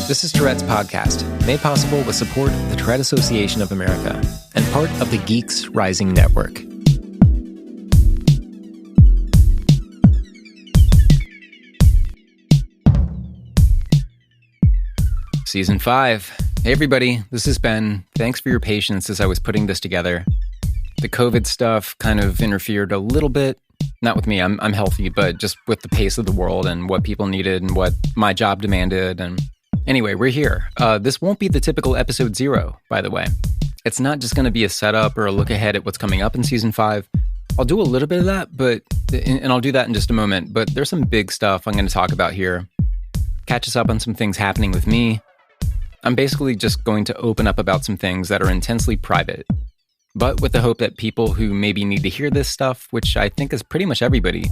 This is Tourette's podcast, made possible with support of the Tourette Association of America and part of the Geeks Rising Network. Season 5. Hey everybody, this is Ben. Thanks for your patience as I was putting this together. The COVID stuff kind of interfered a little bit. Not with me, I'm healthy, but just with the pace of the world and what people needed and what my job demanded. And anyway, we're here. This won't be the typical episode 0, by the way. It's not just going to be a setup or a look ahead at what's coming up in season 5. I'll do a little bit of that, and I'll do that in just a moment. But there's some big stuff I'm going to talk about here. Catch us up on some things happening with me. I'm basically just going to open up about some things that are intensely private, but with the hope that people who maybe need to hear this stuff, which I think is pretty much everybody,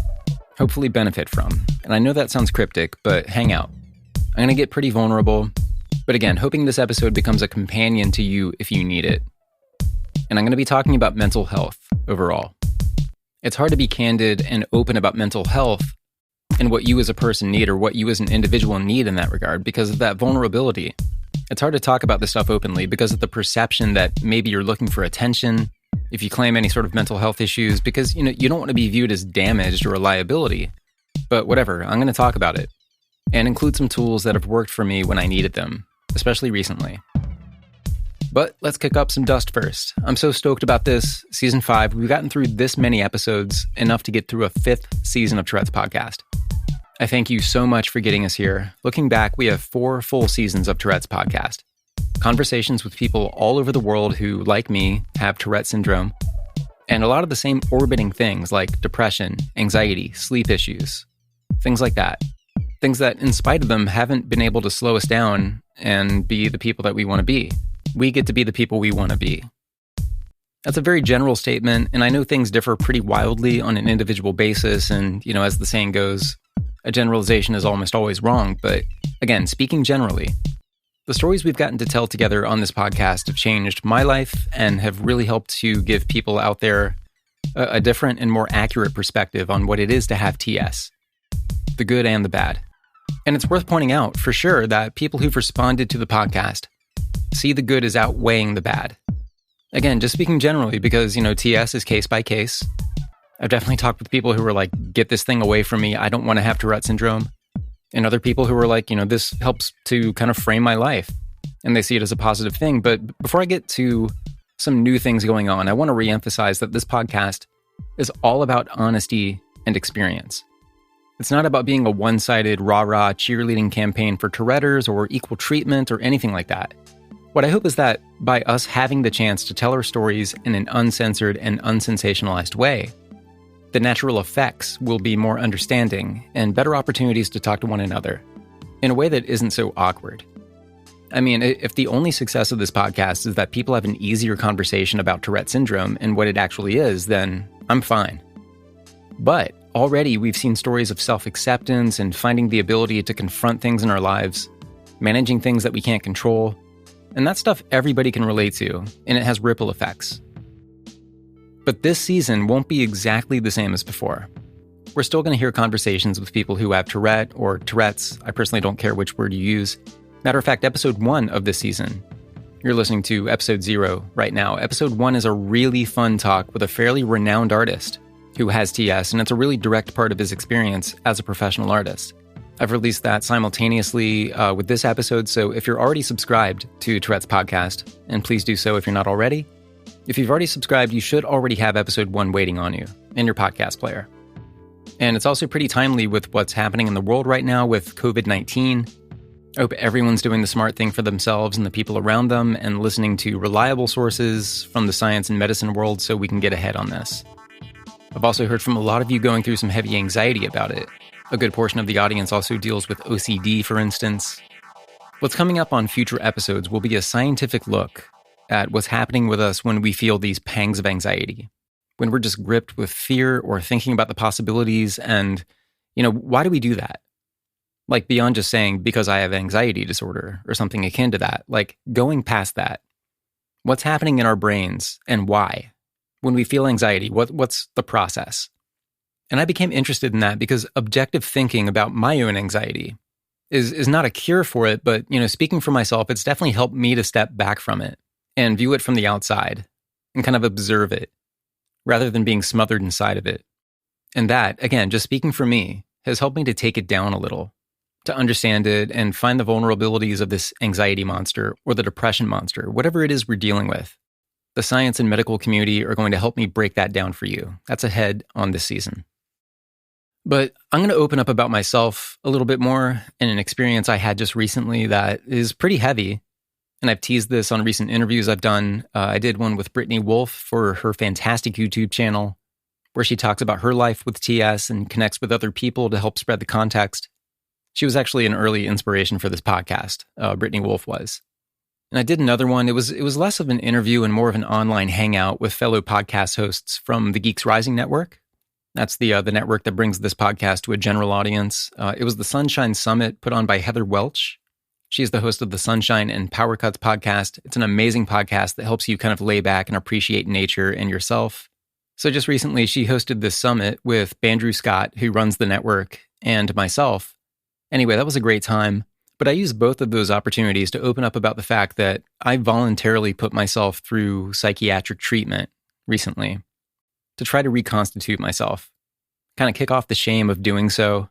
hopefully benefit from. And I know that sounds cryptic, but hang out. I'm going to get pretty vulnerable, but again, hoping this episode becomes a companion to you if you need it. And I'm going to be talking about mental health overall. It's hard to be candid and open about mental health and what you as a person need or what you as an individual need in that regard because of that vulnerability. It's hard to talk about this stuff openly because of the perception that maybe you're looking for attention if you claim any sort of mental health issues because, you don't want to be viewed as damaged or a liability. But whatever, I'm going to talk about it and include some tools that have worked for me when I needed them, especially recently. But let's kick up some dust first. I'm so stoked about this. Season 5, we've gotten through this many episodes, enough to get through a 5th season of Tourette's podcast. I thank you so much for getting us here. Looking back, we have 4 full seasons of Tourette's podcast. Conversations with people all over the world who, like me, have Tourette syndrome. And a lot of the same orbiting things like depression, anxiety, sleep issues. Things like that. Things that, in spite of them, haven't been able to slow us down and be the people that we want to be. We get to be the people we want to be. That's a very general statement, and I know things differ pretty wildly on an individual basis, and, as the saying goes, a generalization is almost always wrong, but again, speaking generally, the stories we've gotten to tell together on this podcast have changed my life and have really helped to give people out there a different and more accurate perspective on what it is to have TS, the good and the bad. And it's worth pointing out, for sure, that people who've responded to the podcast see the good as outweighing the bad. Again, just speaking generally, because, TS is case by case. I've definitely talked with people who were like, get this thing away from me. I don't want to have Tourette syndrome. And other people who were like, this helps to kind of frame my life. And they see it as a positive thing. But before I get to some new things going on, I want to reemphasize that this podcast is all about honesty and experience. It's not about being a one-sided rah-rah cheerleading campaign for Touretters or equal treatment or anything like that. What I hope is that by us having the chance to tell our stories in an uncensored and unsensationalized way, the natural effects will be more understanding and better opportunities to talk to one another in a way that isn't so awkward. I mean, if the only success of this podcast is that people have an easier conversation about Tourette syndrome and what it actually is, then I'm fine. But already we've seen stories of self-acceptance and finding the ability to confront things in our lives, managing things that we can't control, and that stuff everybody can relate to, and it has ripple effects. But this season won't be exactly the same as before. We're still going to hear conversations with people who have Tourette or Tourette's. I personally don't care which word you use. Matter of fact, episode 1 of this season, you're listening to episode 0 right now. Episode 1 is a really fun talk with a fairly renowned artist who has TS, and it's a really direct part of his experience as a professional artist. I've released that simultaneously with this episode, so if you're already subscribed to Tourette's podcast, and please do so if you're not already, if you've already subscribed, you should already have episode 1 waiting on you in your podcast player. And it's also pretty timely with what's happening in the world right now with COVID-19. I hope everyone's doing the smart thing for themselves and the people around them and listening to reliable sources from the science and medicine world so we can get ahead on this. I've also heard from a lot of you going through some heavy anxiety about it. A good portion of the audience also deals with OCD, for instance. What's coming up on future episodes will be a scientific look at what's happening with us when we feel these pangs of anxiety, when we're just gripped with fear or thinking about the possibilities and, why do we do that? Like beyond just saying, because I have anxiety disorder or something akin to that, like going past that. What's happening in our brains and why? When we feel anxiety, what's the process? And I became interested in that because objective thinking about my own anxiety is not a cure for it, but, speaking for myself, it's definitely helped me to step back from it and view it from the outside and kind of observe it rather than being smothered inside of it. And that, again, just speaking for me, has helped me to take it down a little, to understand it and find the vulnerabilities of this anxiety monster or the depression monster, whatever it is we're dealing with. The science and medical community are going to help me break that down for you. That's ahead on this season. But I'm going to open up about myself a little bit more and an experience I had just recently that is pretty heavy. And I've teased this on recent interviews I've done. I did one with Brittany Wolf for her fantastic YouTube channel, where she talks about her life with TS and connects with other people to help spread the context. She was actually an early inspiration for this podcast. Brittany Wolf was. And I did another one. It was less of an interview and more of an online hangout with fellow podcast hosts from the Geeks Rising Network. That's the network that brings this podcast to a general audience. It was the Sunshine Summit put on by Heather Welch. She's the host of the Sunshine and Power Cuts podcast. It's an amazing podcast that helps you kind of lay back and appreciate nature and yourself. So just recently, she hosted this summit with Bandrew Scott, who runs the network, and myself. Anyway, that was a great time. But I used both of those opportunities to open up about the fact that I voluntarily put myself through psychiatric treatment recently to try to reconstitute myself, kind of kick off the shame of doing so,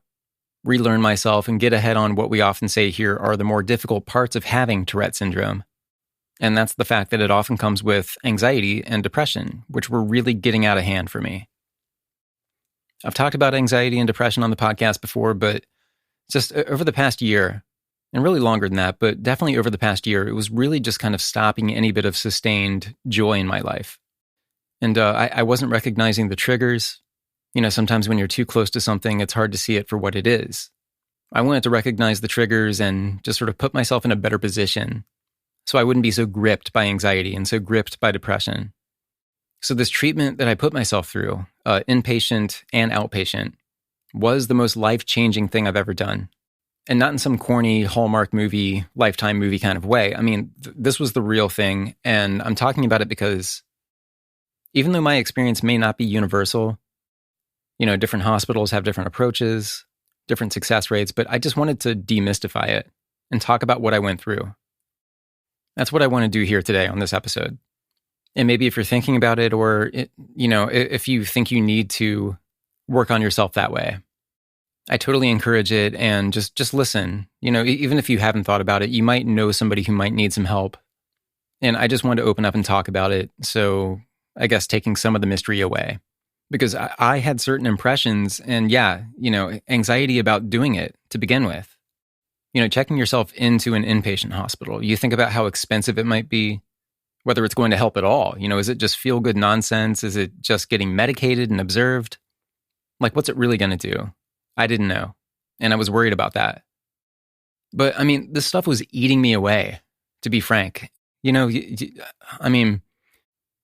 relearn myself, and get ahead on what we often say here are the more difficult parts of having Tourette syndrome. And that's the fact that it often comes with anxiety and depression, which were really getting out of hand for me. I've talked about anxiety and depression on the podcast before, but just over the past year, and really longer than that, but definitely over the past year, it was really just kind of stopping any bit of sustained joy in my life. And I wasn't recognizing the triggers. Sometimes when you're too close to something, it's hard to see it for what it is. I wanted to recognize the triggers and just sort of put myself in a better position so I wouldn't be so gripped by anxiety and so gripped by depression. So this treatment that I put myself through, inpatient and outpatient, was the most life-changing thing I've ever done. And not in some corny Hallmark movie, Lifetime movie kind of way. I mean, this was the real thing. And I'm talking about it because even though my experience may not be universal, different hospitals have different approaches, different success rates, but I just wanted to demystify it and talk about what I went through. That's what I want to do here today on this episode. And maybe if you're thinking about it, or, if you think you need to work on yourself that way, I totally encourage it. And just listen. Even if you haven't thought about it, you might know somebody who might need some help. And I just wanted to open up and talk about it. So I guess taking some of the mystery away, because I had certain impressions and anxiety about doing it to begin with. Checking yourself into an inpatient hospital, you think about how expensive it might be, whether it's going to help at all. Is it just feel good nonsense? Is it just getting medicated and observed? Like, what's it really going to do? I didn't know. And I was worried about that. But this stuff was eating me away, to be frank.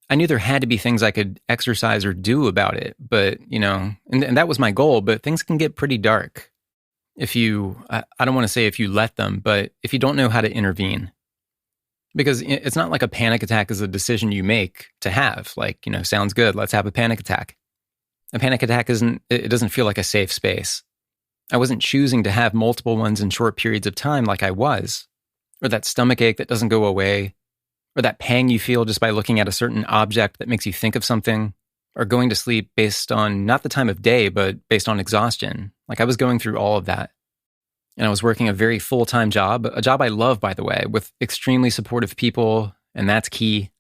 I knew there had to be things I could exercise or do about it, but, and that was my goal, but things can get pretty dark if you, I don't want to say if you let them, but if you don't know how to intervene. Because it's not like a panic attack is a decision you make to have, like, sounds good, let's have a panic attack. A panic attack it doesn't feel like a safe space. I wasn't choosing to have multiple ones in short periods of time like I was, or that stomach ache that doesn't go away, or that pang you feel just by looking at a certain object that makes you think of something, or going to sleep based on not the time of day, but based on exhaustion. Like, I was going through all of that. And I was working a very full-time job, a job I love, by the way, with extremely supportive people, and that's key.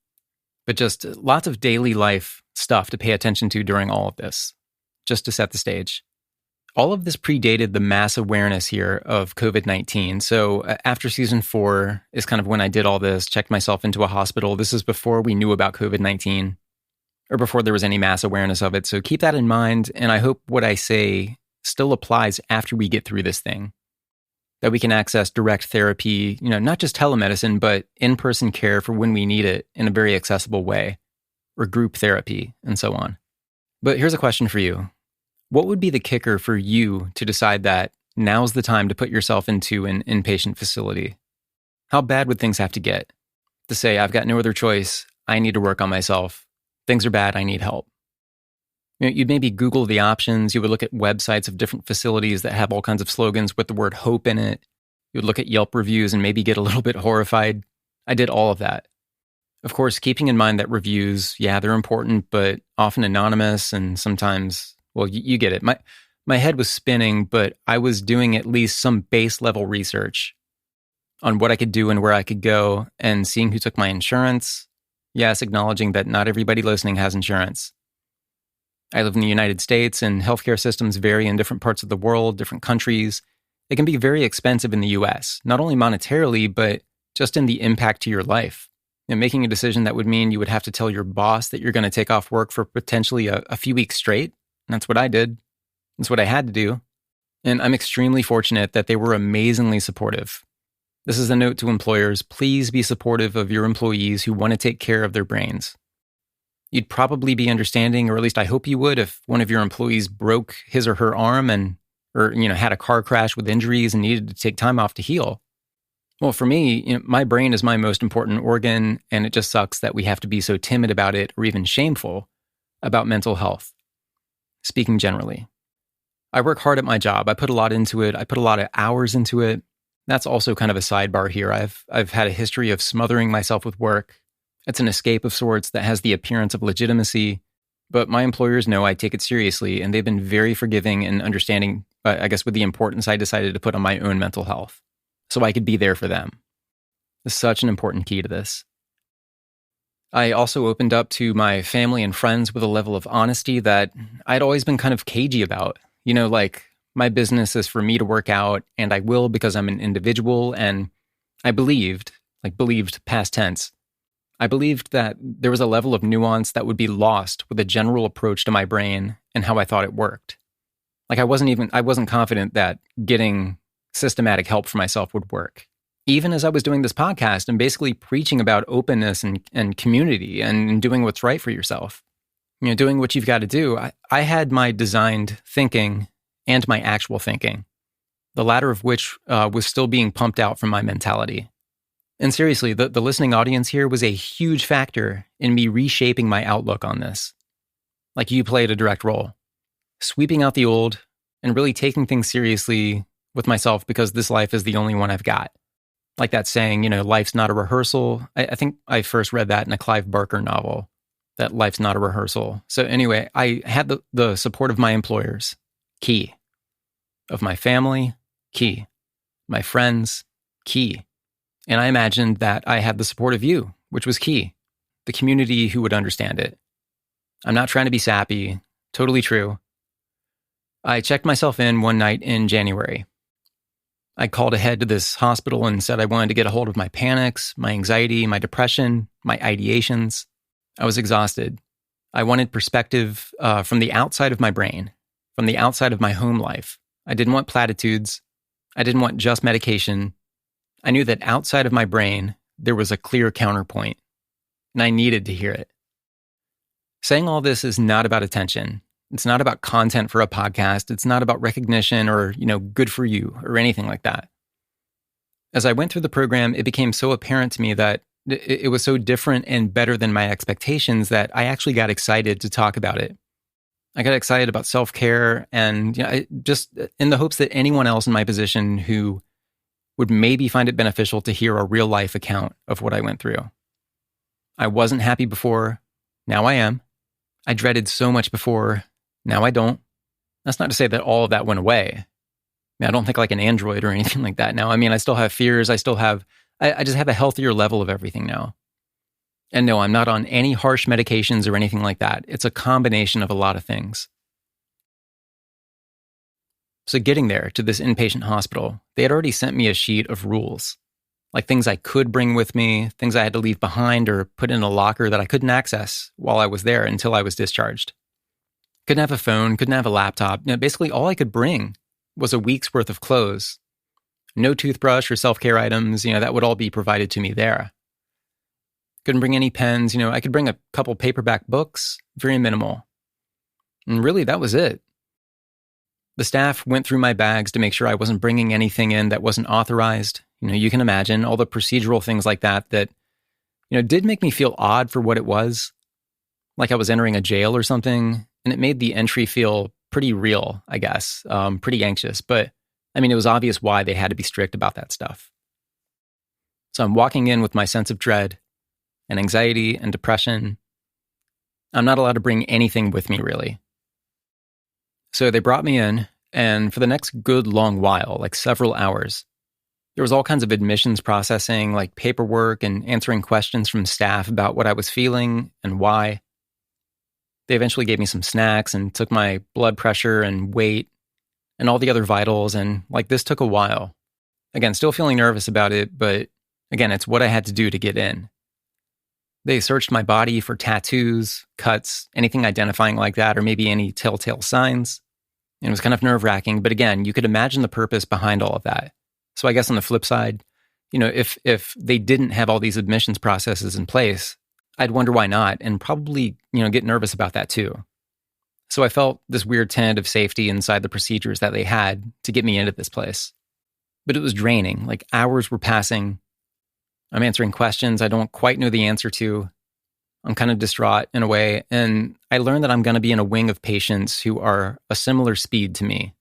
But just lots of daily life stuff to pay attention to during all of this, just to set the stage. All of this predated the mass awareness here of COVID-19. So after season 4 is kind of when I did all this, checked myself into a hospital. This is before we knew about COVID-19, or before there was any mass awareness of it. So keep that in mind. And I hope what I say still applies after we get through this thing, that we can access direct therapy, not just telemedicine, but in-person care for when we need it in a very accessible way, or group therapy, and so on. But here's a question for you. What would be the kicker for you to decide that now's the time to put yourself into an inpatient facility? How bad would things have to get to say, I've got no other choice, I need to work on myself, things are bad, I need help? You'd maybe Google the options, you would look at websites of different facilities that have all kinds of slogans with the word hope in it, You would look at Yelp reviews and maybe get a little bit horrified. I did all of that. Of course, keeping in mind that reviews, yeah, they're important, but often anonymous and sometimes, well, you get it. My head was spinning, but I was doing at least some base level research on what I could do and where I could go and seeing who took my insurance. Yes, acknowledging that not everybody listening has insurance. I live in the United States and healthcare systems vary in different parts of the world, different countries. It can be very expensive in the US, not only monetarily, but just in the impact to your life. And making a decision that would mean you would have to tell your boss that you're going to take off work for potentially a few weeks straight. And that's what I did. That's what I had to do. And I'm extremely fortunate that they were amazingly supportive. This is a note to employers. Please be supportive of your employees who want to take care of their brains. You'd probably be understanding, or at least I hope you would, if one of your employees broke his or her arm or had a car crash with injuries and needed to take time off to heal. Well, for me, my brain is my most important organ, and it just sucks that we have to be so timid about it or even shameful about mental health. Speaking generally. I work hard at my job. I put a lot into it. I put a lot of hours into it. That's also kind of a sidebar here. I've had a history of smothering myself with work. It's an escape of sorts that has the appearance of legitimacy, but my employers know I take it seriously, and they've been very forgiving and understanding, I guess, with the importance I decided to put on my own mental health, so I could be there for them. It's such an important key to this. I also opened up to my family and friends with a level of honesty that I'd always been kind of cagey about. Like, my business is for me to work out, and I will because I'm an individual, and I believed past tense, I believed that there was a level of nuance that would be lost with a general approach to my brain and how I thought it worked. Like, I wasn't confident that getting systematic help for myself would work. Even as I was doing this podcast and basically preaching about openness and community and doing what's right for yourself, doing what you've got to do, I had my designed thinking and my actual thinking, the latter of which was still being pumped out from my mentality. And seriously, the listening audience here was a huge factor in me reshaping my outlook on this. Like, you played a direct role, sweeping out the old and really taking things seriously with myself because this life is the only one I've got. Like that saying, life's not a rehearsal. I think I first read that in a Clive Barker novel, that life's not a rehearsal. So anyway, I had the support of my employers, key. Of my family, key. My friends, key. And I imagined that I had the support of you, which was key. The community who would understand it. I'm not trying to be sappy. Totally true. I checked myself in one night in January. I called ahead to this hospital and said I wanted to get a hold of my panics, my anxiety, my depression, my ideations. I was exhausted. I wanted perspective from the outside of my brain, from the outside of my home life. I didn't want platitudes. I didn't want just medication. I knew that outside of my brain, there was a clear counterpoint, and I needed to hear it. Saying all this is not about attention. It's not about content for a podcast. It's not about recognition or, good for you or anything like that. As I went through the program, it became so apparent to me that it was so different and better than my expectations that I actually got excited to talk about it. I got excited about self-care and just in the hopes that anyone else in my position who would maybe find it beneficial to hear a real life account of what I went through. I wasn't happy before. Now I am. I dreaded so much before. Now I don't. That's not to say that all of that went away. I don't think like an android or anything like that now. I still have fears. I just have a healthier level of everything now. And no, I'm not on any harsh medications or anything like that. It's a combination of a lot of things. So getting there to this inpatient hospital, they had already sent me a sheet of rules, like things I could bring with me, things I had to leave behind or put in a locker that I couldn't access while I was there until I was discharged. Couldn't have a phone, couldn't have a laptop. Basically, all I could bring was a week's worth of clothes. No toothbrush or self-care items, that would all be provided to me there. Couldn't bring any pens, I could bring a couple paperback books, very minimal. And really, that was it. The staff went through my bags to make sure I wasn't bringing anything in that wasn't authorized. You can imagine all the procedural things like that did make me feel odd for what it was. Like I was entering a jail or something. And it made the entry feel pretty real, I guess, pretty anxious. But I mean, it was obvious why they had to be strict about that stuff. So I'm walking in with my sense of dread and anxiety and depression. I'm not allowed to bring anything with me, really. So they brought me in, and for the next good long while, like several hours, there was all kinds of admissions processing, like paperwork and answering questions from staff about what I was feeling and why. They eventually gave me some snacks and took my blood pressure and weight and all the other vitals, and like this took a while. Again, still feeling nervous about it, but again, it's what I had to do to get in. They searched my body for tattoos, cuts, anything identifying like that, or maybe any telltale signs. And it was kind of nerve-wracking, but again, you could imagine the purpose behind all of that. So I guess on the flip side, if they didn't have all these admissions processes in place, I'd wonder why not, and probably, get nervous about that too. So I felt this weird tenet of safety inside the procedures that they had to get me into this place. But it was draining, like hours were passing. I'm answering questions I don't quite know the answer to. I'm kind of distraught in a way, and I learned that I'm going to be in a wing of patients who are a similar speed to me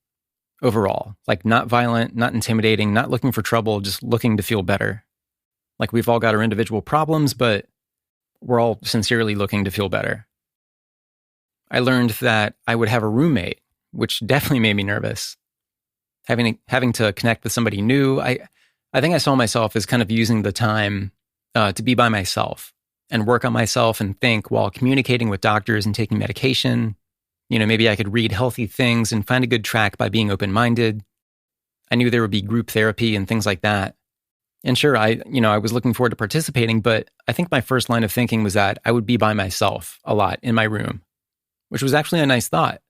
overall. Like not violent, not intimidating, not looking for trouble, just looking to feel better. Like we've all got our individual problems, but we're all sincerely looking to feel better. I learned that I would have a roommate, which definitely made me nervous. Having to connect with somebody new, I think I saw myself as kind of using the time to be by myself and work on myself and think while communicating with doctors and taking medication. Maybe I could read healthy things and find a good track by being open-minded. I knew there would be group therapy and things like that. And sure, I was looking forward to participating, but I think my first line of thinking was that I would be by myself a lot in my room, which was actually a nice thought.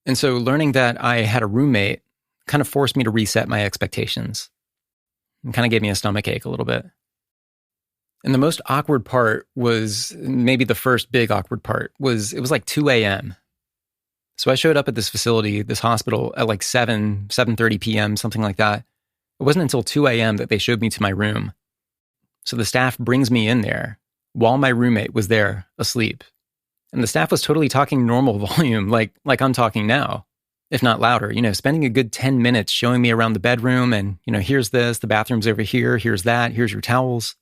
And so learning that I had a roommate kind of forced me to reset my expectations and kind of gave me a stomachache a little bit. And the most awkward part was, maybe the first big awkward part was, it was like 2 a.m. So I showed up at this facility, this hospital at like 7:30 p.m., something like that. It wasn't until 2 a.m. that they showed me to my room. So the staff brings me in there while my roommate was there asleep. And the staff was totally talking normal volume, like I'm talking now, if not louder, spending a good 10 minutes showing me around the bedroom and, here's this, the bathroom's over here, here's that, here's your towels.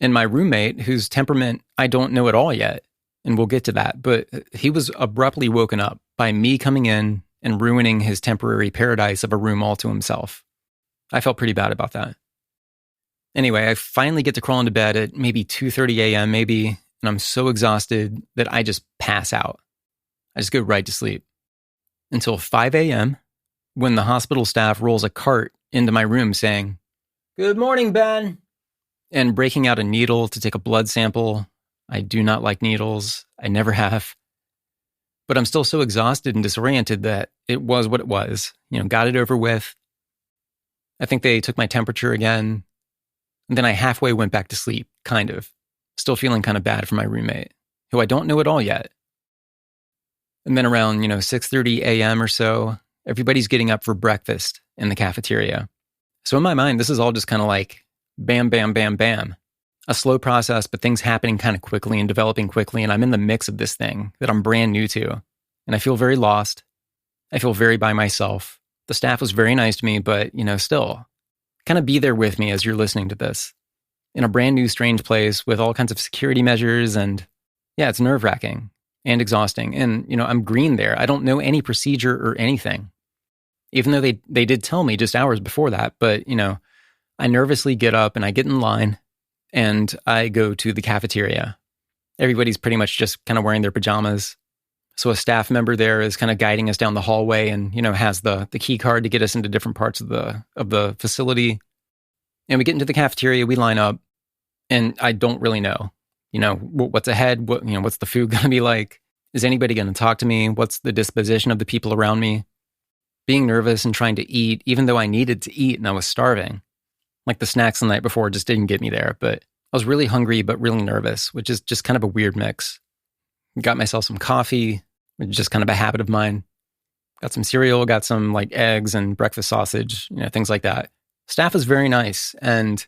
And my roommate, whose temperament I don't know at all yet, and we'll get to that, but he was abruptly woken up by me coming in and ruining his temporary paradise of a room all to himself. I felt pretty bad about that. Anyway, I finally get to crawl into bed at maybe 2:30 a.m. maybe, and I'm so exhausted that I just pass out. I just go right to sleep. Until 5 a.m. when the hospital staff rolls a cart into my room saying, "Good morning, Ben," and breaking out a needle to take a blood sample. I do not like needles. I never have. But I'm still so exhausted and disoriented that it was what it was. Got it over with. I think they took my temperature again. And then I halfway went back to sleep, kind of. Still feeling kind of bad for my roommate, who I don't know at all yet. And then around, 6:30 a.m. or so, everybody's getting up for breakfast in the cafeteria. So in my mind, this is all just kind of like bam, bam, bam, bam. A slow process, but things happening kind of quickly and developing quickly. And I'm in the mix of this thing that I'm brand new to. And I feel very lost. I feel very by myself. The staff was very nice to me, but, still, kind of be there with me as you're listening to this. In a brand new, strange place with all kinds of security measures. And yeah, it's nerve-wracking and exhausting. And, I'm green there. I don't know any procedure or anything. Even though they did tell me just hours before that. But, I nervously get up and I get in line and I go to the cafeteria. Everybody's pretty much just kind of wearing their pajamas. So a staff member there is kind of guiding us down the hallway and, has the key card to get us into different parts of the facility. And we get into the cafeteria, we line up, and I don't really know, what's ahead, what's the food going to be like? Is anybody going to talk to me? What's the disposition of the people around me? Being nervous and trying to eat, even though I needed to eat and I was starving. Like the snacks the night before just didn't get me there, but I was really hungry, but really nervous, which is just kind of a weird mix. Got myself some coffee, which is just kind of a habit of mine. Got some cereal, got some like eggs and breakfast sausage, things like that. Staff was very nice. And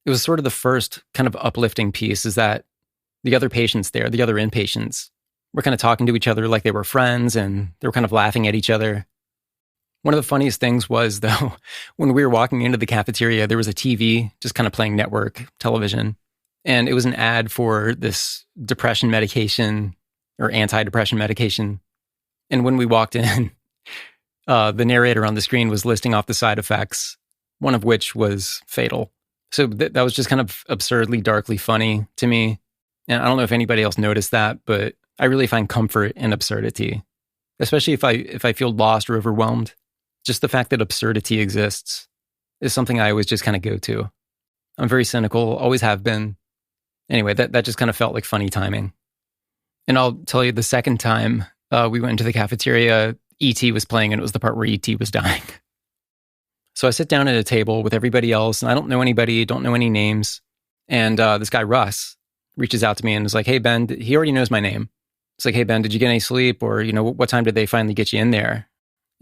it was sort of the first kind of uplifting piece is that the other patients there, the other inpatients, were kind of talking to each other like they were friends and they were kind of laughing at each other. One of the funniest things was, though, when we were walking into the cafeteria, there was a TV just kind of playing network television. And it was an ad for this depression medication or antidepressant medication. And when we walked in, the narrator on the screen was listing off the side effects, one of which was fatal. So that was just kind of absurdly, darkly funny to me. And I don't know if anybody else noticed that, but I really find comfort in absurdity, especially if I feel lost or overwhelmed. Just the fact that absurdity exists is something I always just kind of go to. I'm very cynical, always have been. Anyway, that just kind of felt like funny timing. And I'll tell you, the second time we went into the cafeteria, E.T. was playing, and it was the part where E.T. was dying. So I sit down at a table with everybody else, and I don't know anybody, don't know any names. And this guy, Russ, reaches out to me and is like, hey, Ben, he already knows my name. It's like, hey, Ben, did you get any sleep? Or, what time did they finally get you in there?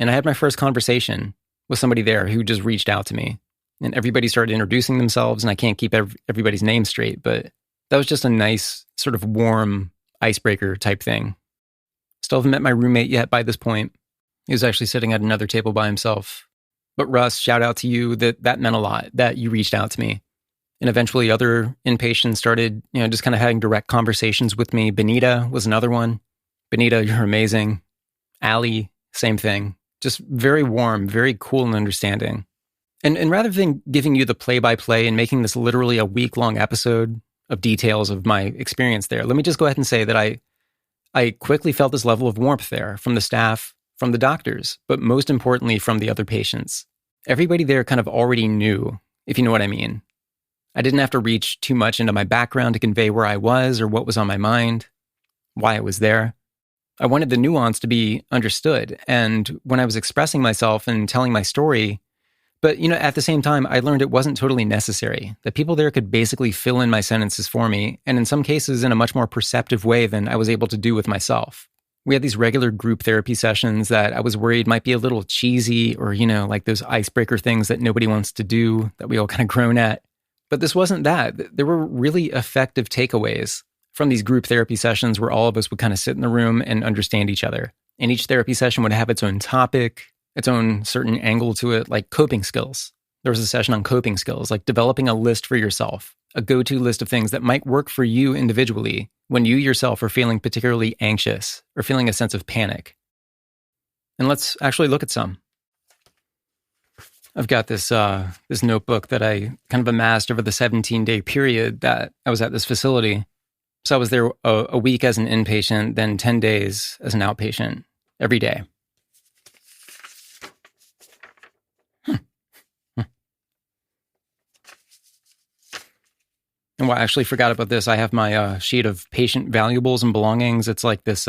And I had my first conversation with somebody there who just reached out to me. And everybody started introducing themselves, and I can't keep everybody's name straight, but that was just a nice sort of warm icebreaker type thing. Still haven't met my roommate yet by this point. He was actually sitting at another table by himself. But Russ, shout out to you. That meant a lot that you reached out to me. And eventually other inpatients started, just kind of having direct conversations with me. Benita was another one. Benita, you're amazing. Allie, same thing. Just very warm, very cool and understanding. And rather than giving you the play-by-play and making this literally a week-long episode of details of my experience there, let me just go ahead and say that I quickly felt this level of warmth there from the staff, from the doctors, but most importantly from the other patients. Everybody there kind of already knew, if you know what I mean. I didn't have to reach too much into my background to convey where I was or what was on my mind, why I was there. I wanted the nuance to be understood. And when I was expressing myself and telling my story, but at the same time, I learned it wasn't totally necessary, that people there could basically fill in my sentences for me, and in some cases in a much more perceptive way than I was able to do with myself. We had these regular group therapy sessions that I was worried might be a little cheesy or, like those icebreaker things that nobody wants to do that we all kind of groan at. But this wasn't that. There were really effective takeaways from these group therapy sessions where all of us would kind of sit in the room and understand each other. And each therapy session would have its own topic, its own certain angle to it, like coping skills. There was a session on coping skills, like developing a list for yourself, a go-to list of things that might work for you individually when you yourself are feeling particularly anxious or feeling a sense of panic. And let's actually look at some. I've got this notebook that I kind of amassed over the 17-day period that I was at this facility. So I was there a week as an inpatient, then 10 days as an outpatient every day. And I actually forgot about this. I have my sheet of patient valuables and belongings. It's like this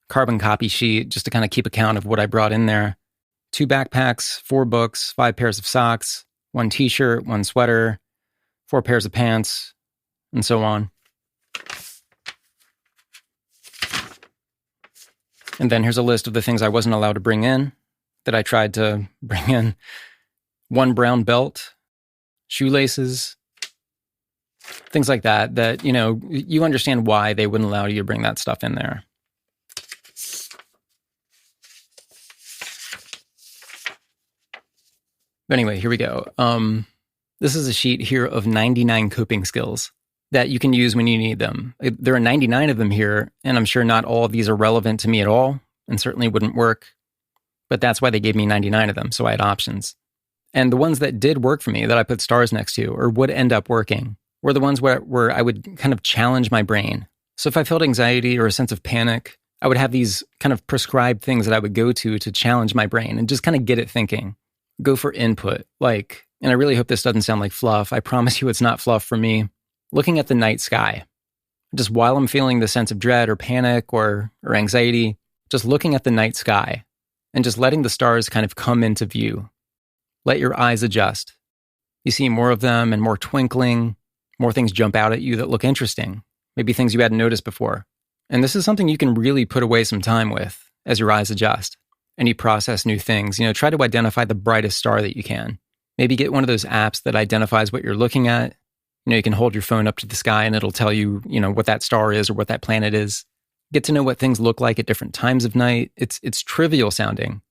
carbon copy sheet just to kind of keep account of what I brought in there. 2 backpacks, 4 books, 5 pairs of socks, 1 t-shirt, 1 sweater, 4 pairs of pants, and so on. And then here's a list of the things I wasn't allowed to bring in that I tried to bring in. 1 brown belt, shoelaces, things like that, you understand why they wouldn't allow you to bring that stuff in there. But anyway, here we go. This is a sheet here of 99 coping skills that you can use when you need them. There are 99 of them here, and I'm sure not all of these are relevant to me at all, and certainly wouldn't work. But that's why they gave me 99 of them, so I had options. And the ones that did work for me, that I put stars next to, or would end up working, were the ones where I would kind of challenge my brain. So if I felt anxiety or a sense of panic, I would have these kind of prescribed things that I would go to challenge my brain and just kind of get it thinking. Go for input, and I really hope this doesn't sound like fluff. I promise you it's not fluff for me. Looking at the night sky, just while I'm feeling the sense of dread or panic or anxiety, just looking at the night sky and just letting the stars kind of come into view. Let your eyes adjust. You see more of them and more twinkling, more things jump out at you that look interesting, maybe things you hadn't noticed before. And this is something you can really put away some time with as your eyes adjust and you process new things. Try to identify the brightest star that you can. Maybe get one of those apps that identifies what you're looking at. You can hold your phone up to the sky and it'll tell you, what that star is or what that planet is. Get to know what things look like at different times of night. It's trivial sounding,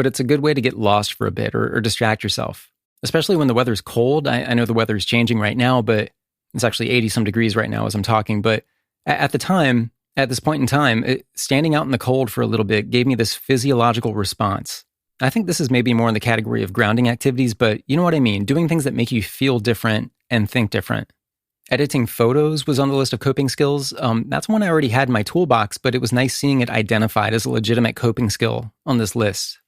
but it's a good way to get lost for a bit or distract yourself, especially when the weather's cold. I know the weather is changing right now, but it's actually 80 some degrees right now as I'm talking. But at the time, at this point in time, standing out in the cold for a little bit gave me this physiological response. I think this is maybe more in the category of grounding activities, but you know what I mean? Doing things that make you feel different and think different. Editing photos was on the list of coping skills. That's one I already had in my toolbox, but it was nice seeing it identified as a legitimate coping skill on this list.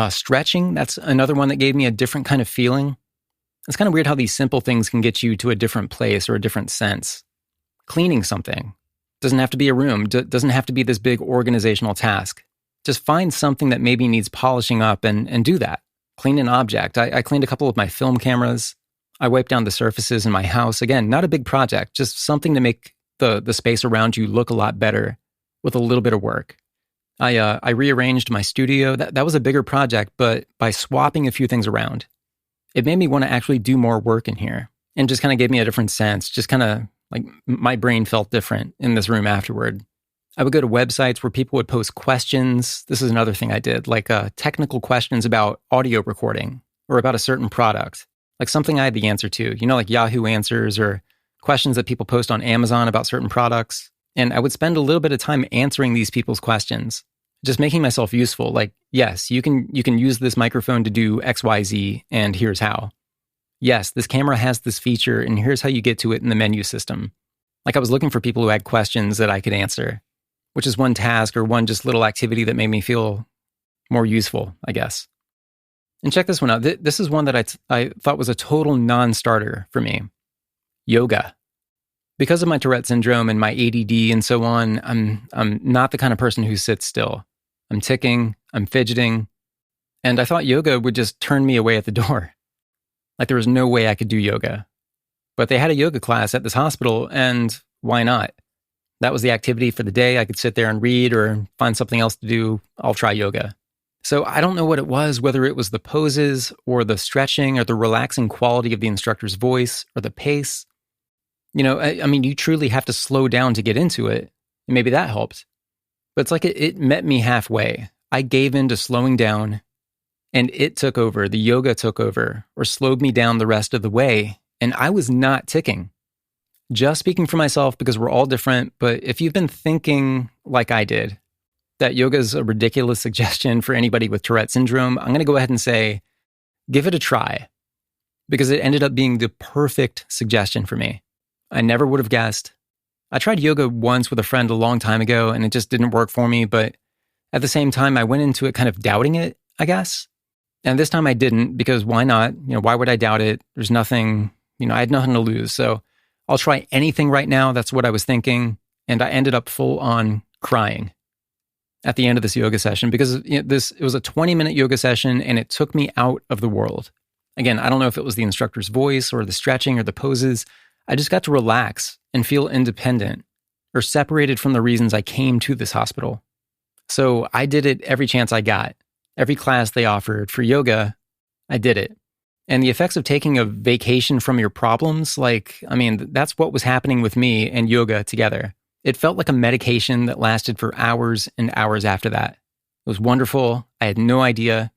Stretching, that's another one that gave me a different kind of feeling. It's kind of weird how these simple things can get you to a different place or a different sense. Cleaning something. Doesn't have to be a room. Doesn't have to be this big organizational task. Just find something that maybe needs polishing up and do that. Clean an object. I cleaned a couple of my film cameras. I wiped down the surfaces in my house. Again, not a big project, just something to make the space around you look a lot better with a little bit of work. I rearranged my studio. That was a bigger project, but by swapping a few things around, it made me want to actually do more work in here and just kind of gave me a different sense. Just kind of like my brain felt different in this room afterward. I would go to websites where people would post questions. This is another thing I did, like technical questions about audio recording or about a certain product, like something I had the answer to, like Yahoo Answers or questions that people post on Amazon about certain products. And I would spend a little bit of time answering these people's questions, just making myself useful. Like, yes, you can use this microphone to do X, Y, Z, and here's how. Yes, this camera has this feature, and here's how you get to it in the menu system. Like I was looking for people who had questions that I could answer, which is one task or one just little activity that made me feel more useful, I guess. And check this one out. This is one that I thought was a total non-starter for me. Yoga. Because of my Tourette syndrome and my ADD and so on, I'm not the kind of person who sits still. I'm ticking, I'm fidgeting, and I thought yoga would just turn me away at the door. Like there was no way I could do yoga. But they had a yoga class at this hospital, and why not? That was the activity for the day. I could sit there and read or find something else to do. I'll try yoga. So I don't know what it was, whether it was the poses or the stretching or the relaxing quality of the instructor's voice or the pace. I mean, you truly have to slow down to get into it. And maybe that helped. But it's like it met me halfway. I gave in to slowing down, and it took over. The yoga took over or slowed me down the rest of the way. And I was not ticking. Just speaking for myself because we're all different, but if you've been thinking like I did, that yoga is a ridiculous suggestion for anybody with Tourette syndrome, I'm going to go ahead and say, give it a try, because it ended up being the perfect suggestion for me. I never would have guessed. I tried yoga once with a friend a long time ago, and it just didn't work for me, but at the same time, I went into it kind of doubting it, I guess. And this time I didn't, because why not? Why would I doubt it? There's nothing, I had nothing to lose, so I'll try anything right now. That's what I was thinking. And I ended up full on crying at the end of this yoga session because it was a 20-minute yoga session and it took me out of the world. Again, I don't know if it was the instructor's voice or the stretching or the poses. I just got to relax and feel independent or separated from the reasons I came to this hospital. So I did it every chance I got. Every class they offered for yoga, I did it. And the effects of taking a vacation from your problems, that's what was happening with me and yoga together. It felt like a medication that lasted for hours and hours after that. It was wonderful. I had no idea.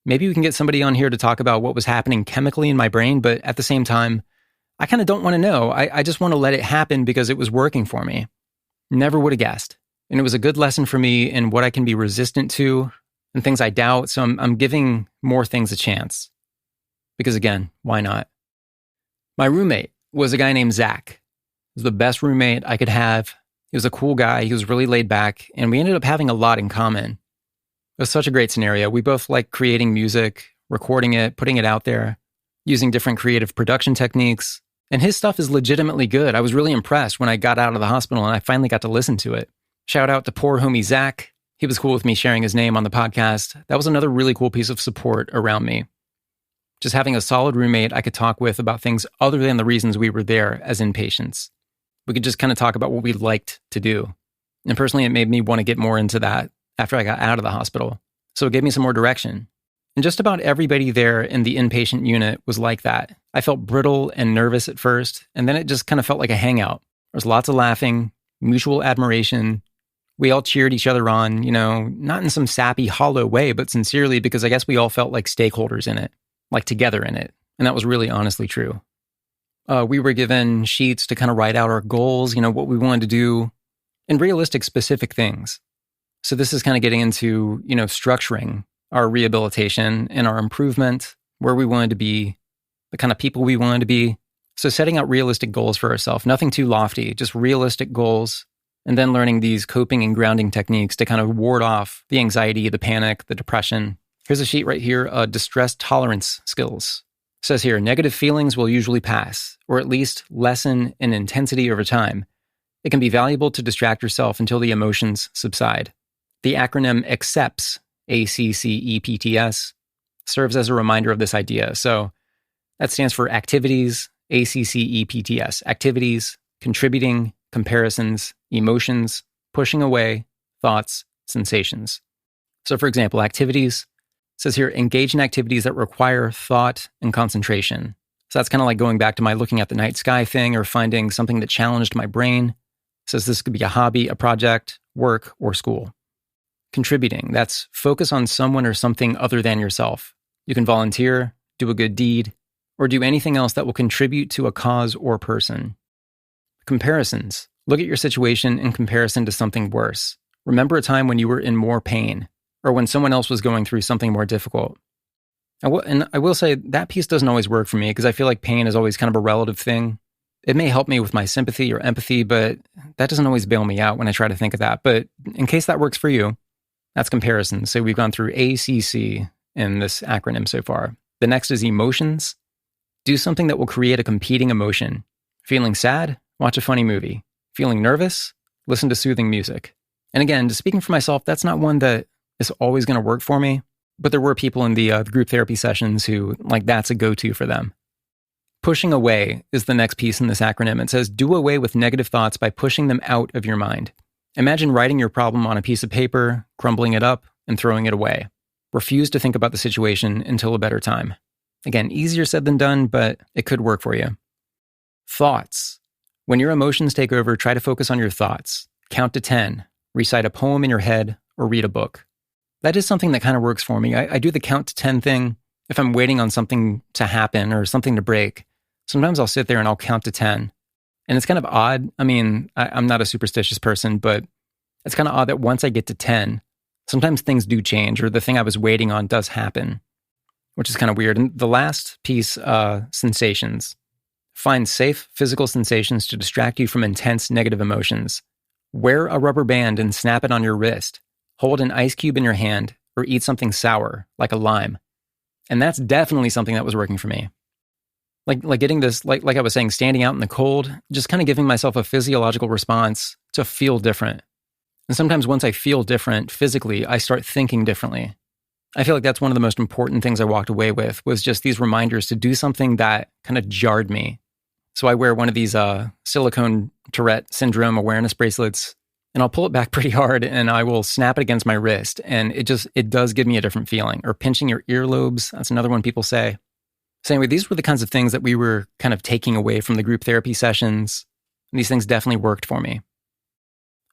Maybe we can get somebody on here to talk about what was happening chemically in my brain, but at the same time, I kind of don't want to know. I just want to let it happen because it was working for me. Never would have guessed. And it was a good lesson for me in what I can be resistant to and things I doubt. So I'm giving more things a chance. Because again, why not? My roommate was a guy named Zach. He was the best roommate I could have. He was a cool guy. He was really laid back. And we ended up having a lot in common. It was such a great scenario. We both like creating music, recording it, putting it out there, using different creative production techniques. And his stuff is legitimately good. I was really impressed when I got out of the hospital and I finally got to listen to it. Shout out to poor homie Zach. He was cool with me sharing his name on the podcast. That was another really cool piece of support around me. Just having a solid roommate I could talk with about things other than the reasons we were there as inpatients. We could just kind of talk about what we liked to do. And personally, it made me want to get more into that after I got out of the hospital. So it gave me some more direction. And just about everybody there in the inpatient unit was like that. I felt brittle and nervous at first, and then it just kind of felt like a hangout. There was lots of laughing, mutual admiration, We all cheered each other on, not in some sappy, hollow way, but sincerely, because I guess we all felt like stakeholders in it, like together in it. And that was really honestly true. We were given sheets to kind of write out our goals, what we wanted to do, and realistic, specific things. So this is kind of getting into, structuring our rehabilitation and our improvement, where we wanted to be, the kind of people we wanted to be. So setting out realistic goals for ourselves, nothing too lofty, just realistic goals, and then learning these coping and grounding techniques to kind of ward off the anxiety, the panic, the depression. Here's a sheet right here, distress tolerance skills. It says here, negative feelings will usually pass, or at least lessen in intensity over time. It can be valuable to distract yourself until the emotions subside. The acronym ACCEPTS, ACCEPTS, serves as a reminder of this idea. So that stands for activities, ACCEPTS, activities, contributing, comparisons, emotions, pushing away, thoughts, sensations. So for example, activities, it says here, engage in activities that require thought and concentration. So that's kind of like going back to my looking at the night sky thing or finding something that challenged my brain. It says this could be a hobby, a project, work, or school. Contributing, that's focus on someone or something other than yourself. You can volunteer, do a good deed, or do anything else that will contribute to a cause or person. Comparisons, look at your situation in comparison to something worse. Remember a time when you were in more pain, or when someone else was going through something more difficult. And I will say that piece doesn't always work for me because I feel like pain is always kind of a relative thing. It may help me with my sympathy or empathy, but that doesn't always bail me out when I try to think of that. But in case that works for you, that's comparison. So we've gone through ACC in this acronym so far. The next is emotions. Do something that will create a competing emotion. Feeling sad? Watch a funny movie. Feeling nervous? Listen to soothing music. And again, just speaking for myself, that's not one that is always going to work for me. But there were people in the group therapy sessions who, that's a go-to for them. Pushing away is the next piece in this acronym. It says, do away with negative thoughts by pushing them out of your mind. Imagine writing your problem on a piece of paper, crumbling it up, and throwing it away. Refuse to think about the situation until a better time. Again, easier said than done, but it could work for you. Thoughts. When your emotions take over, try to focus on your thoughts. Count to 10. Recite a poem in your head or read a book. That is something that kind of works for me. I do the count to 10 thing if I'm waiting on something to happen or something to break. Sometimes I'll sit there and I'll count to 10. And it's kind of odd. I mean, I'm not a superstitious person, but it's kind of odd that once I get to 10, sometimes things do change or the thing I was waiting on does happen, which is kind of weird. And the last piece, sensations. Find safe physical sensations to distract you from intense negative emotions. Wear a rubber band and snap it on your wrist. Hold an ice cube in your hand or eat something sour, like a lime. And that's definitely something that was working for me. Like getting this, like I was saying, standing out in the cold, just kind of giving myself a physiological response to feel different. And sometimes once I feel different physically, I start thinking differently. I feel like that's one of the most important things I walked away with was just these reminders to do something that kind of jarred me. So I wear one of these silicone Tourette syndrome awareness bracelets, and I'll pull it back pretty hard and I will snap it against my wrist. And it does give me a different feeling. Or pinching your earlobes, that's another one people say. So anyway, these were the kinds of things that we were kind of taking away from the group therapy sessions. And these things definitely worked for me.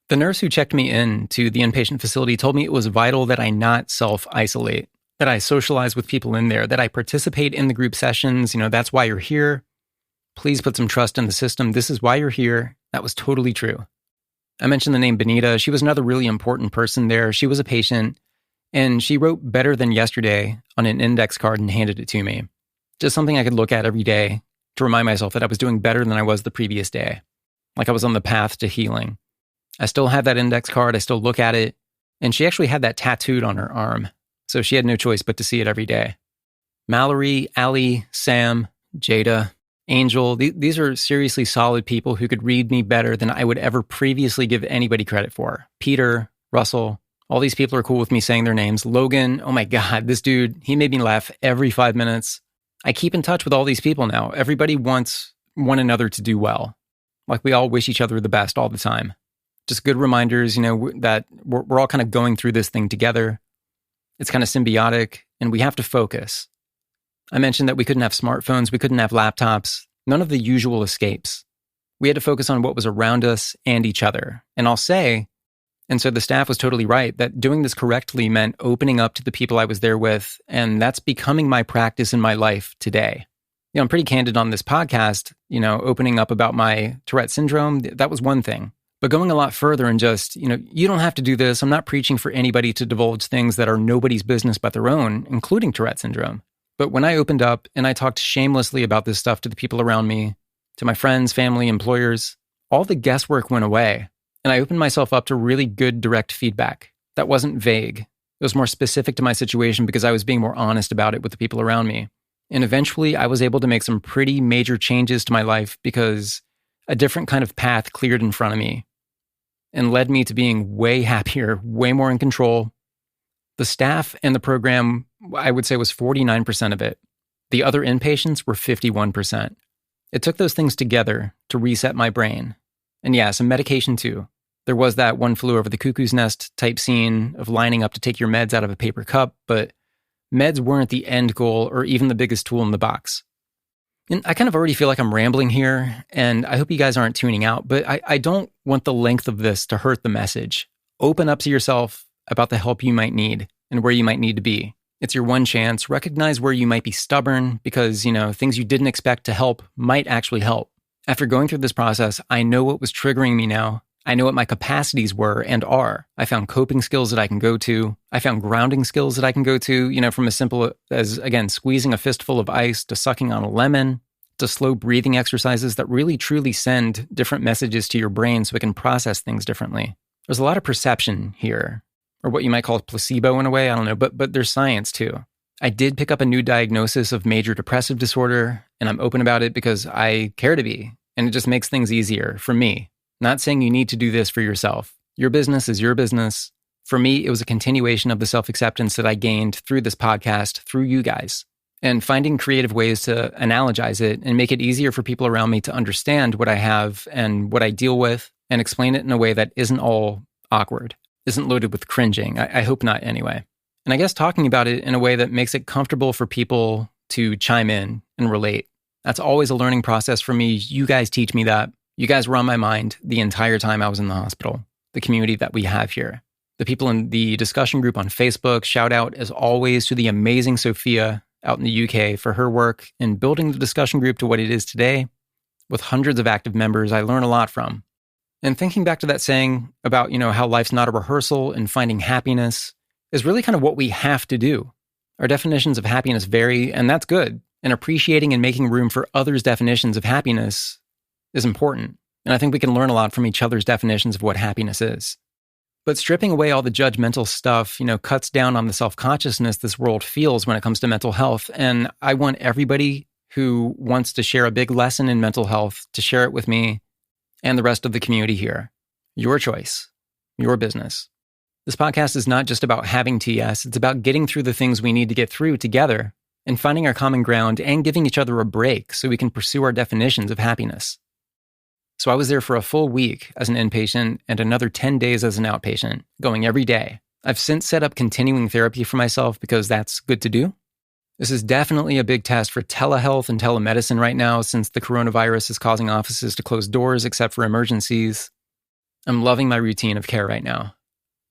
The nurse who checked me in to the inpatient facility told me it was vital that I not self-isolate, that I socialize with people in there, that I participate in the group sessions. That's why you're here. Please put some trust in the system. This is why you're here. That was totally true. I mentioned the name Benita. She was another really important person there. She was a patient, and she wrote "better than yesterday" on an index card and handed it to me. Just something I could look at every day to remind myself that I was doing better than I was the previous day. Like I was on the path to healing. I still have that index card. I still look at it. And she actually had that tattooed on her arm. So she had no choice but to see it every day. Mallory, Allie, Sam, Jada, Angel, these are seriously solid people who could read me better than I would ever previously give anybody credit for. Peter, Russell, all these people are cool with me saying their names. Logan, oh my God, this dude, he made me laugh every 5 minutes. I keep in touch with all these people now. Everybody wants one another to do well. Like we all wish each other the best all the time. Just good reminders, that we're all kind of going through this thing together. It's kind of symbiotic and we have to focus. I mentioned that we couldn't have smartphones. We couldn't have laptops. None of the usual escapes. We had to focus on what was around us and each other. And I'll say, And so the staff was totally right that doing this correctly meant opening up to the people I was there with, and that's becoming my practice in my life today. I'm pretty candid on this podcast, opening up about my Tourette syndrome, that was one thing. But going a lot further and just, you don't have to do this. I'm not preaching for anybody to divulge things that are nobody's business but their own, including Tourette syndrome. But when I opened up and I talked shamelessly about this stuff to the people around me, to my friends, family, employers, all the guesswork went away. And I opened myself up to really good direct feedback that wasn't vague. It was more specific to my situation because I was being more honest about it with the people around me. And eventually I was able to make some pretty major changes to my life because a different kind of path cleared in front of me and led me to being way happier, way more in control. The staff and the program, I would say, was 49% of it. The other inpatients were 51%. It took those things together to reset my brain. And yeah, some medication too. There was that one flew over the cuckoo's nest type scene of lining up to take your meds out of a paper cup, but meds weren't the end goal or even the biggest tool in the box. And I kind of already feel like I'm rambling here, and I hope you guys aren't tuning out, but I don't want the length of this to hurt the message. Open up to yourself about the help you might need and where you might need to be. It's your one chance. Recognize where you might be stubborn because, things you didn't expect to help might actually help. After going through this process, I know what was triggering me now. I know what my capacities were and are. I found coping skills that I can go to. I found grounding skills that I can go to, from as simple as, again, squeezing a fistful of ice to sucking on a lemon, to slow breathing exercises that really truly send different messages to your brain so it can process things differently. There's a lot of perception here, or what you might call placebo in a way, I don't know, but there's science too. I did pick up a new diagnosis of major depressive disorder, and I'm open about it because I care to be, and it just makes things easier for me. Not saying you need to do this for yourself. Your business is your business. For me, it was a continuation of the self-acceptance that I gained through this podcast, through you guys, and finding creative ways to analogize it and make it easier for people around me to understand what I have and what I deal with and explain it in a way that isn't all awkward, isn't loaded with cringing. I hope not anyway. And I guess talking about it in a way that makes it comfortable for people to chime in and relate. That's always a learning process for me. You guys teach me that. You guys were on my mind the entire time I was in the hospital, the community that we have here. The people in the discussion group on Facebook, shout out as always to the amazing Sophia out in the UK for her work in building the discussion group to what it is today. With hundreds of active members, I learn a lot from. And thinking back to that saying about, how life's not a rehearsal and finding happiness is really kind of what we have to do. Our definitions of happiness vary, and that's good. And appreciating and making room for others' definitions of happiness is important. And I think we can learn a lot from each other's definitions of what happiness is. But stripping away all the judgmental stuff, cuts down on the self-consciousness this world feels when it comes to mental health. And I want everybody who wants to share a big lesson in mental health to share it with me and the rest of the community here. Your choice, your business. This podcast is not just about having TS, it's about getting through the things we need to get through together and finding our common ground and giving each other a break so we can pursue our definitions of happiness. So I was there for a full week as an inpatient and another 10 days as an outpatient, going every day. I've since set up continuing therapy for myself because that's good to do. This is definitely a big test for telehealth and telemedicine right now since the coronavirus is causing offices to close doors except for emergencies. I'm loving my routine of care right now.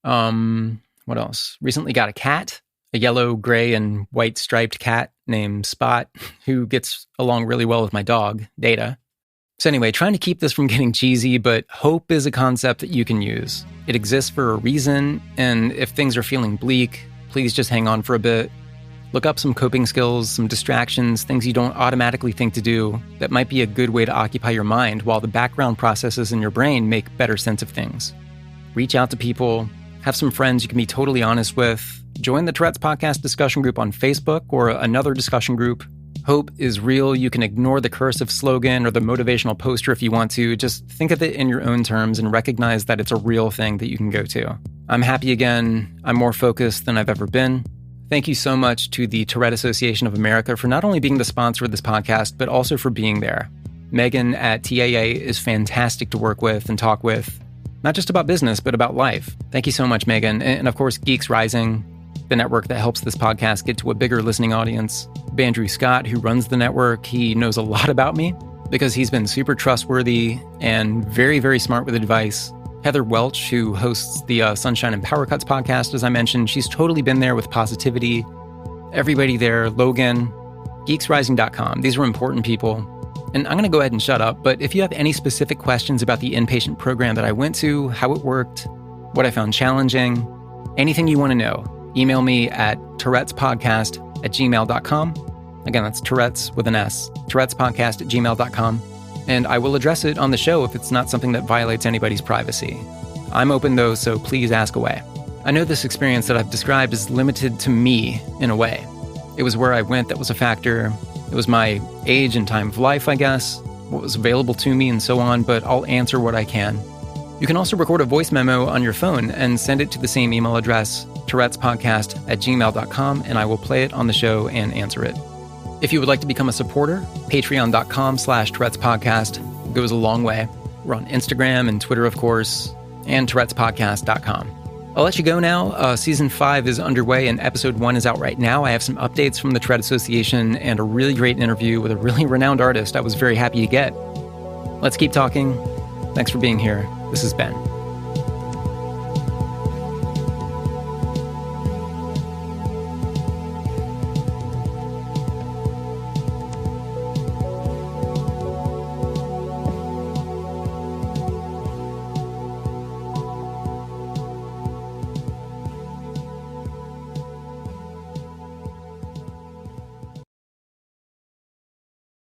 What else? Recently got a cat, a yellow, gray, and white striped cat named Spot, who gets along really well with my dog, Data. So anyway, trying to keep this from getting cheesy, but hope is a concept that you can use. It exists for a reason, and if things are feeling bleak, please just hang on for a bit. Look up some coping skills, some distractions, things you don't automatically think to do that might be a good way to occupy your mind while the background processes in your brain make better sense of things. Reach out to people, have some friends you can be totally honest with, join the Tourette's Podcast discussion group on Facebook or another discussion group. Hope is real. You can ignore the cursive slogan or the motivational poster if you want to. Just think of it in your own terms and recognize that it's a real thing that you can go to. I'm happy again. I'm more focused than I've ever been. Thank you so much to the Tourette Association of America for not only being the sponsor of this podcast, but also for being there. Megan at TAA is fantastic to work with and talk with, not just about business, but about life. Thank you so much, Megan. And of course, Geeks Rising, the network that helps this podcast get to a bigger listening audience. Bandrew Scott, who runs the network, he knows a lot about me because he's been super trustworthy and very, very smart with advice. Heather Welch, who hosts the Sunshine and Power Cuts podcast, as I mentioned. She's totally been there with positivity. Everybody there, Logan, geeksrising.com. These were important people. And I'm going to go ahead and shut up, but if you have any specific questions about the inpatient program that I went to, how it worked, what I found challenging, anything you want to know, email me at tourettespodcast@gmail.com. Again, that's Tourette's with an S, tourettespodcast@gmail.com. And I will address it on the show if it's not something that violates anybody's privacy. I'm open though, so please ask away. I know this experience that I've described is limited to me in a way. It was where I went that was a factor. It was my age and time of life, I guess, what was available to me and so on, but I'll answer what I can. You can also record a voice memo on your phone and send it to the same email address, tourettespodcast@gmail.com, and I will play it on the show and answer it. If you would like to become a supporter, patreon.com/tourettespodcast goes a long way. We're on Instagram and Twitter, of course, and tourettespodcast.com. I'll let you go now. Season 5 is underway and episode 1 is out right now. I have some updates from the Tourette Association and a really great interview with a really renowned artist I was very happy to get. Let's keep talking. Thanks for being here. This is Ben.